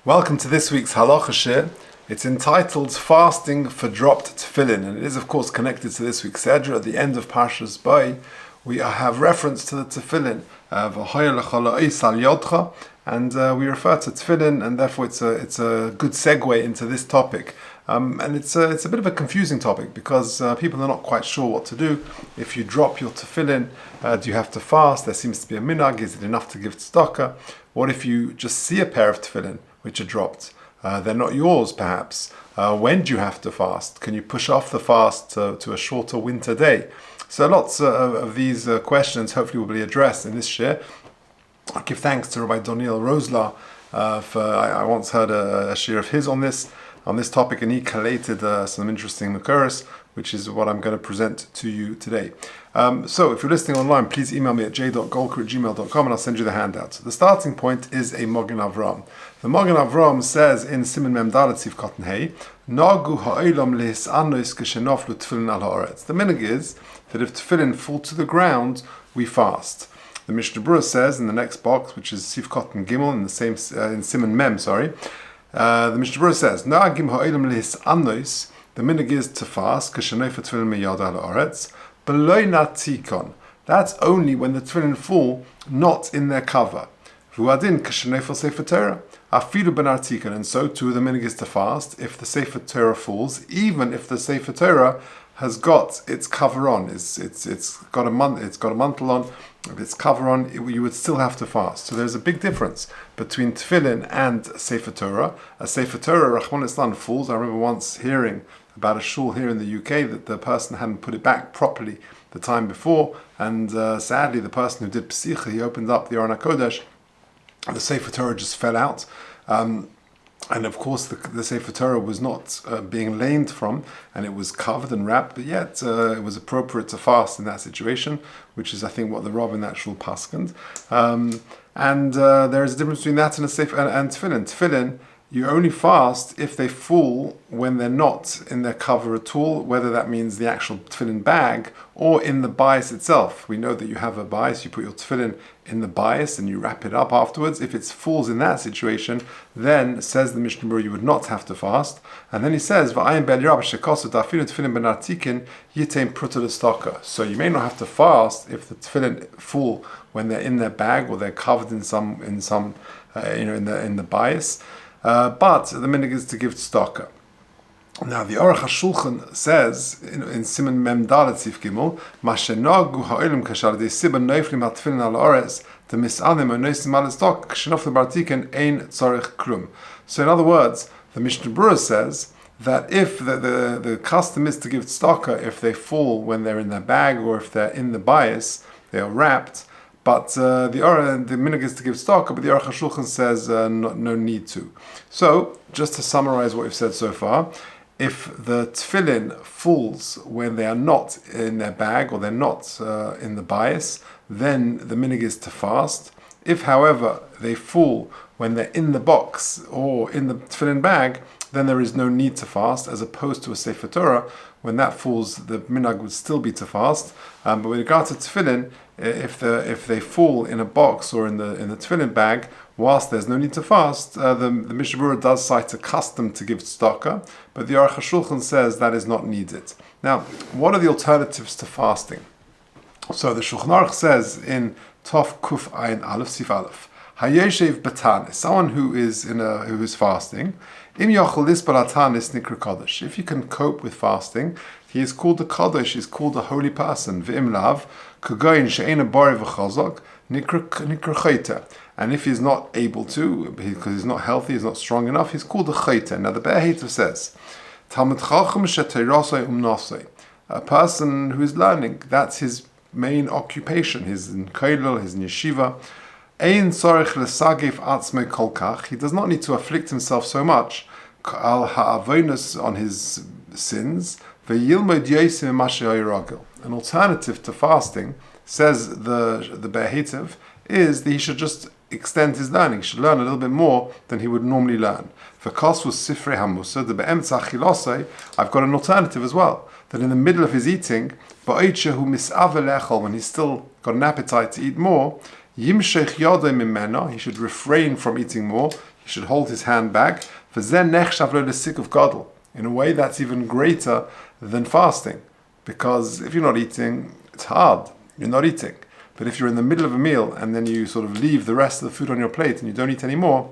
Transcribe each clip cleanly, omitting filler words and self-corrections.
Welcome to this week's Halacha Shir. It's entitled Fasting for Dropped Tefillin, and it is of course connected to this week's Sedra. At the end of Parshas Bay, we have reference to the Tefillin, and we refer to Tefillin, and therefore it's a good segue into this topic. And it's a bit of a confusing topic because people are not quite sure what to do. If you drop your Tefillin, do you have to fast? There seems to be a minhag. Is it enough to give tzedakah? What if you just see a pair of Tefillin which are dropped? They're not yours, perhaps. When do you have to fast? Can you push off the fast to a shorter winter day? So lots of these questions hopefully will be addressed in this shir. I give thanks to Rabbi Doniel Rosler I once heard a shir of his on this topic, and he collated some interesting makuros, which is what I'm going to present to you today. So if you're listening online, please email me at j.golker@gmail.com and I'll send you the handout. The starting point is a Magen Avram. The Magen Avram says in Siman Mem Dalet Sif Cotton Hey, Nagu ha'olam lehis'anos k'shenoflu tefillin al ha'aretz. The minhag is that if tefillin fall to the ground, we fast. The Mishnah Berurah says in the next box, which is Sif Cotton Gimel in the same in Siman Mem, the Mishnah Berurah says, Na'agim ha'olam lehis'anos. The minhag is to fast k'shenofa tefillin miyad al ha'aretz. Below natikon. That's only when the tefillin fall not in their cover. V'uadin k'shenefel sefer Torah. Afilu ben artikon. And so too the minhag is to fast if the sefer Torah falls, even if the sefer Torah has got its cover on. It's got a mantle on. If it's cover on, you would still have to fast. So there's a big difference between tefillin and sefer Torah. A sefer Torah, Rachmana litzlan, falls. I remember once hearing about a shul here in the UK that the person hadn't put it back properly the time before, and sadly the person who did Pesicha, he opened up the Aron HaKodesh, and the Sefer Torah just fell out. And of course the Sefer Torah was not being leaned from, and it was covered and wrapped, but yet it was appropriate to fast in that situation, which is I think what the Rabbi in that shul paskend. And there is a difference between that and a Sefer and Tefillin. Tefillin, you only fast if they fall when they're not in their cover at all, whether that means the actual tefillin bag or in the bias itself. We know that you have a bias, you put your tefillin in the bias and you wrap it up afterwards. If it falls in that situation, then, says the Mishnah Berurah, you would not have to fast. And then he says, so you may not have to fast if the tefillin fall when they're in their bag or they're covered in the bias. But the minhag is to give tzedakah. Now the Aruch HaShulchan says in Siman Mem Dalet Sif Gimel, "Mashenagu ha'olam kashal de siba noiflim hatefillin al ha'aretz the misanim onosim al tzedakah k'shenofel bartiken ein tzarich krum." So in other words, the Mishnah Berurah says that if the custom is to give tzedakah if they fall when they're in their bag or if they're in the bias, they are wrapped. But the minhag is to give tzedakah, but the Aruch HaShulchan says no need to. So, just to summarize what we've said so far, if the tefillin falls when they are not in their bag or they're not in the bias, then the minhag is to fast. If, however, they fall when they're in the box or in the tefillin bag, then there is no need to fast, as opposed to a Sefer Torah. When that falls, the minhag would still be to fast. But with regard to tefillin, if they fall in a box or in the tefillin bag, whilst there's no need to fast, the Mishnah Berurah does cite a custom to give tzedakah, but the Aruch HaShulchan says that is not needed. Now, what are the alternatives to fasting? So the Shulchan Aruch says in Tov Kuf Ayin Aleph Sif Aleph, Hayeshev Batanis, someone who is fasting. Im Yochel Lisbal Atanis Nikra Kodesh. If you can cope with fasting, he is called a Kodesh. He is called a holy person. V'im Lav Kugoyin She'ena Bari V'Chazok Nikra Chayta. And if he's not able to, because he's not healthy, he's not strong enough, he's called a Chayta. Now the Be'er says, Talmud Chacham She'teirosai Umnosai. A person who is learning, that's his main occupation. He's in Kollel, he's in Yeshiva. Ein tzarich lesagif atzmei kol kach. He does not need to afflict himself so much al ha'avonos on his sins. Ve'yilmod yosim ma'asher hayiragil. An alternative to fasting, says the Be'er, is that he should just extend his learning. He should learn a little bit more than he would normally learn. For Kosvus Sifrei Hamusa, the Be'emtza Achilosei, I've got an alternative as well. That in the middle of his eating, Ba'oitchehu mis'ave lechol, when he's still got an appetite to eat more, Yimshech yodei mimena, he should refrain from eating more. He should hold his hand back. For zen nechshav lo l'sik of gadol. In a way that's even greater than fasting. Because if you're not eating, it's hard. You're not eating. But if you're in the middle of a meal and then you sort of leave the rest of the food on your plate and you don't eat any more,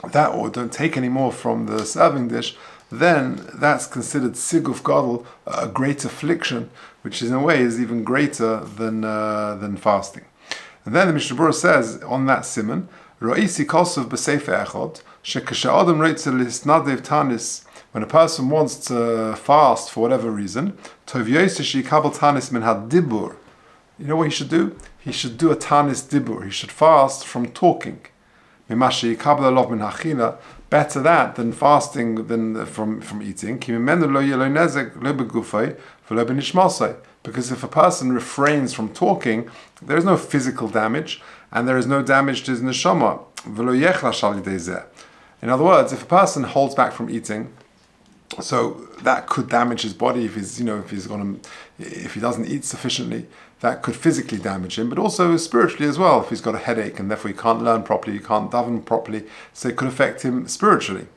or don't take any more from the serving dish, then that's considered siguf gadol, a great affliction, which in a way is even greater than fasting. And then the Mishnah Berurah says on that siman, Ra'isi kosov b'sefer echad, shekashe adam reitze lisnadev tanis, when a person wants to fast for whatever reason, tov yoseh sheyikabel tanis min hadibur. You know what he should do? He should do a tanis dibur. He should fast from talking. Better that than fasting than from eating. Because if a person refrains from talking, there is no physical damage and there is no damage to his neshama. In other words, if a person holds back from eating, so that could damage his body if he doesn't eat sufficiently. That could physically damage him, but also spiritually as well. If he's got a headache and therefore he can't learn properly, he can't daven properly, so it could affect him spiritually.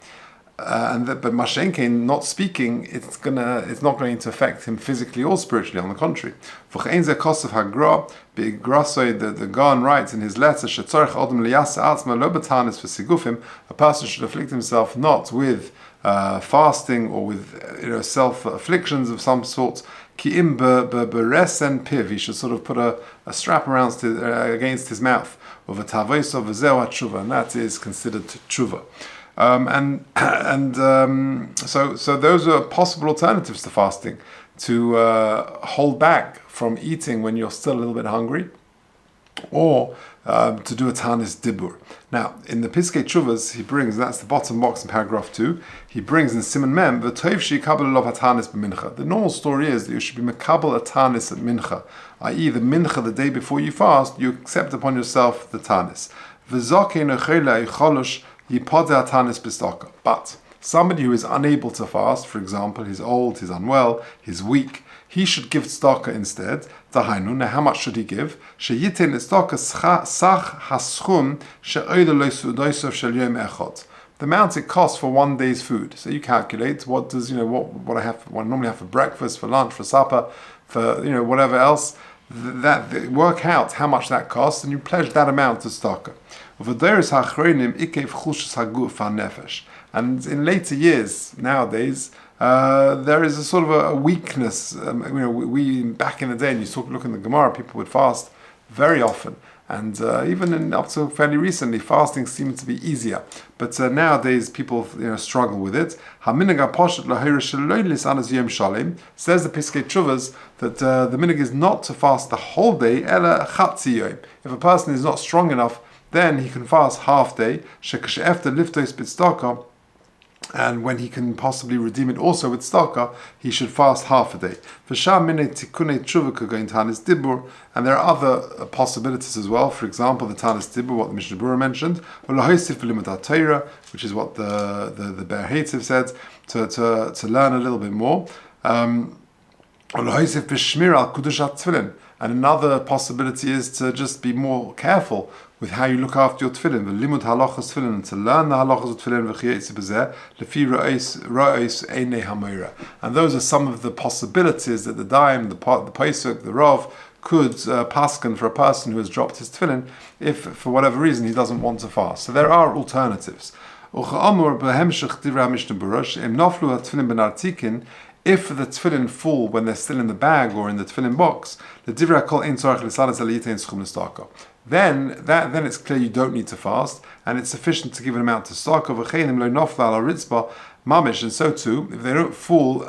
But Mashenke, not speaking, it's not going to affect him physically or spiritually. On the contrary, the Gaon writes in his letter, a person should afflict himself not with fasting or with self-afflictions of some sort. He should sort of put a strap around against his mouth of a tavos of a tshuva, and that is considered tshuva. So those are possible alternatives to fasting, to hold back from eating when you're still a little bit hungry, or to do a tanis dibur. Now, in the Piskei Tshuvas, he brings, that's the bottom box in paragraph 2, he brings in Siman Mem, v'toiv she'yikabel elov hatanis b'mincha. The normal story is that you should be mekabel a tanis at mincha, i.e. the mincha the day before you fast, you accept upon yourself the tanis. V'zokei nechela yicholosh yipodeh hatanis b'staka. But somebody who is unable to fast, for example, he's old, he's unwell, he's weak, he should give tzedakah instead. Dahainu. Now, how much should he give? Sheyitin tzedakah sach haschum she'oyle loisof shel yom echad. The amount it costs for one day's food. So you calculate what does what I normally have for breakfast, for lunch, for supper, for whatever else. Work out how much that costs, and you pledge that amount to tzedakah. And in later years, nowadays, there is a sort of a weakness. We back in the day, and you look in the Gemara, people would fast very often, and even up to fairly recently, fasting seemed to be easier. But nowadays, people struggle with it. Says the Piskei Tshuvas that the minhag is not to fast the whole day. If a person is not strong enough, then he can fast half day. And when he can possibly redeem it also with tzedakah, he should fast half a day. And there are other possibilities as well. For example, the tanis dibur, what the Mishnah Berurah mentioned, which is what the Be'er Heitziv said, to learn a little bit more. And another possibility is to just be more careful with how you look after your tefillin, the limud halachas tefillin, and to learn the halachas of tefillin v'chiyetzi b'zeh lefi ra'os einei hamoira. And those are some of the possibilities that the daim, the pasuk, the rav could paskin for a person who has dropped his tefillin if, for whatever reason, he doesn't want to fast. So there are alternatives. If the tefillin fall when they're still in the bag or in the tefillin box, the divrei kol ein tzorach l'salas aliyitei in schum l'staka. Then it's clear you don't need to fast, and it's sufficient to give an amount to staka. V'cheinim lo nofla al ritzba mamish, and so too, if they don't fall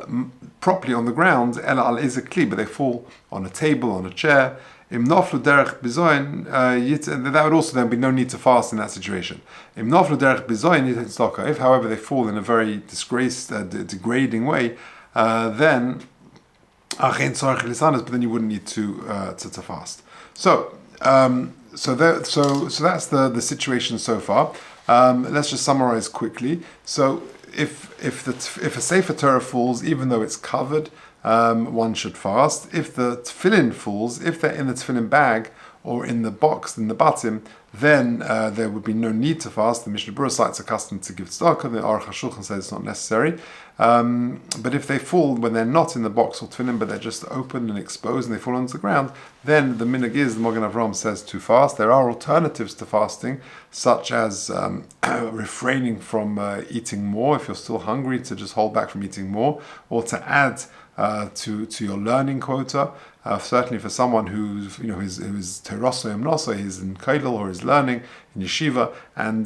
properly on the ground, ela al izakli, but they fall on a table, on a chair. Im noflu derech bizoin, that would also then be no need to fast in that situation. Im noflu derech bizoin yitin staka. If, however, they fall in a very degrading way, then but then you wouldn't need to fast. So that's the situation so far. Let's just summarize quickly. So if a Sefer Torah falls, even though it's covered, one should fast. If the tefillin falls, if they're in the tefillin bag or in the box, in the batim, then there would be no need to fast. The Mishnah Berurah cites a custom to give tzedakah. The Aruch HaShulchan says it's not necessary. But if they fall when they're not in the box or tefillin, but they're just open and exposed and they fall onto the ground, then the minhag is, the Magen Avraham says, to fast. There are alternatives to fasting, such as refraining from eating more if you're still hungry, to just hold back from eating more, or to add to your learning quota. Certainly for someone who's who's teroso yomnoso, he's in kollel or is learning in yeshiva, and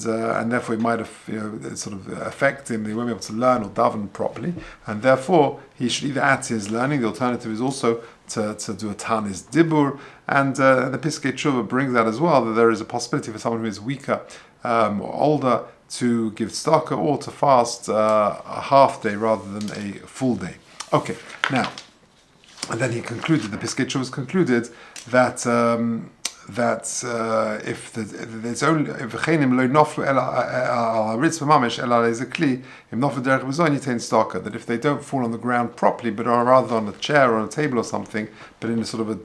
therefore it might have sort of affect him. He won't be able to learn or daven properly, and therefore he should either add to his learning. The alternative is also to do a tanis dibur, and the Piskei Tshuva brings that as well, that there is a possibility for someone who is weaker or older to give tzedakah or to fast a half day rather than a full day. Okay, now. And then he concluded, the Piskei Tshuva concluded that if there's only if v'cheinim lo noflu al haritz b'mamish el al ezekli im noflu derech b'zon yitain tzedakah, that if they don't fall on the ground properly but are rather on a chair or on a table or something, but in a sort of a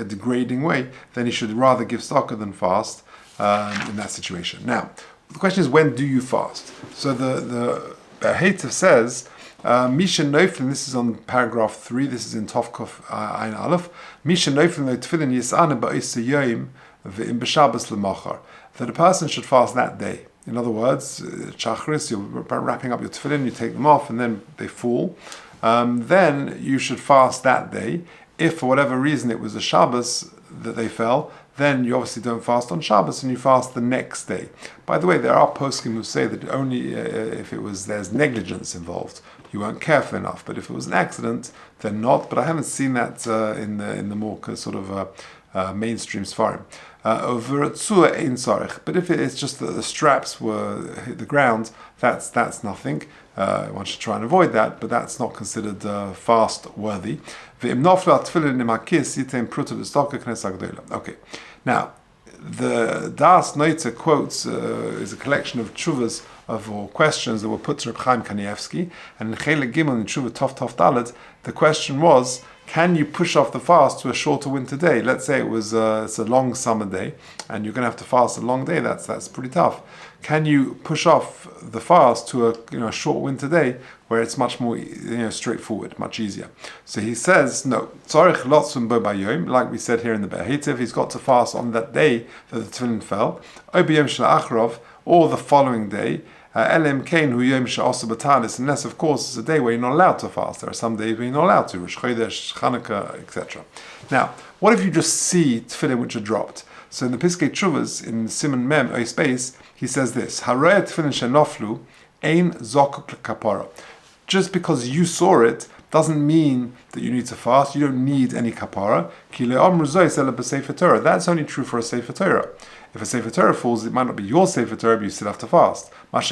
degrading way, then he should rather give tzedakah than fast in that situation. Now, the question is, when do you fast? So the Be'ehitiv says. Misha Neuflin, this is on paragraph 3, this is in Tovkov Ein Aleph. Misha Neuflin lo tefillin yis'ana ba'isa yoyim v'im b'shabbos l'machar. That a person should fast that day. In other words, Shachris, you're wrapping up your tefillin, you take them off and then they fall. Then you should fast that day. If for whatever reason it was a Shabbos that they fell, then you obviously don't fast on Shabbos and you fast the next day. By the way, there are poskim who say that only if there's negligence involved, you weren't careful enough. But if it was an accident, then not. But I haven't seen that in the more sort of mainstream Sfarim. But if it's just that the straps were hit the ground, that's nothing. One should try and avoid that, but that's not considered fast worthy. Okay. Now, the Das Noitze quotes is a collection of tshuvas or questions that were put to Reb Chaim Kanievsky, and in Chelek Gimel in Tshuva Tov Tov Dalet, the question was, can you push off the fast to a shorter winter day? Let's say it's a long summer day, and you're going to have to fast a long day. That's pretty tough. Can you push off the fast to a short winter day where it's much more straightforward, much easier? So he says no. Like we said here in the Be'ehitiv, he's got to fast on that day that the tefillin fell, or the following day. Unless, of course, it's a day where you're not allowed to fast. There are some days where you're not allowed to, Rosh Chodesh, Chanukah, etc. Now, what if you just see tefillin which are dropped? So in the Piskei Tshuvas, in Simon Mem, O space, he says this: Haraya tefillin shenoflu ein zokuk lekapara. Just because you saw it doesn't mean that you need to fast. You don't need any kapara. That's only true for a Sefer Torah. If a Sefer Torah falls, it might not be your Sefer Torah, but you still have to fast. If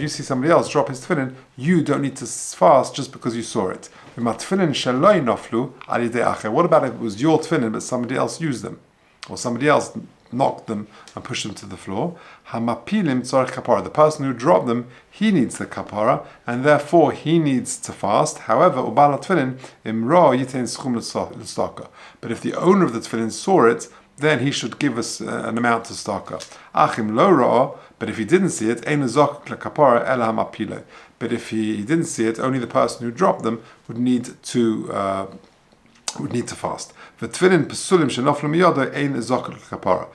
you see somebody else drop his tefillin, you don't need to fast just because you saw it. What about if it was your tefillin, but somebody else used them? Or somebody else knocked them and pushed them to the floor? The person who dropped them, he needs the kapara, and therefore he needs to fast. However, but if the owner of the tefillin saw it, then he should give us an amount to tzedakah. Achim lo ra'ah, but if he didn't see it, ein zokuk lekapara ela hamapile. But if he didn't see it, only the person who dropped them would need to fast. The tefillin pesulim shenoflu miyodo ein zokuk lekapara.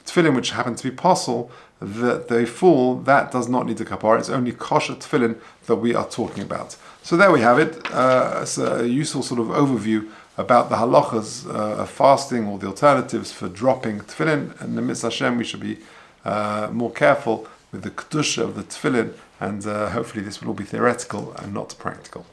Tefillin which happen to be pasul, that they fall, that does not need a kapara. It's only kosher tefillin that we are talking about. So there we have it. It's a useful sort of overview about the halachas of fasting, or the alternatives for dropping tefillin. And the Mitzvah Hashem, we should be more careful with the kedusha of the tefillin, and hopefully this will all be theoretical and not practical.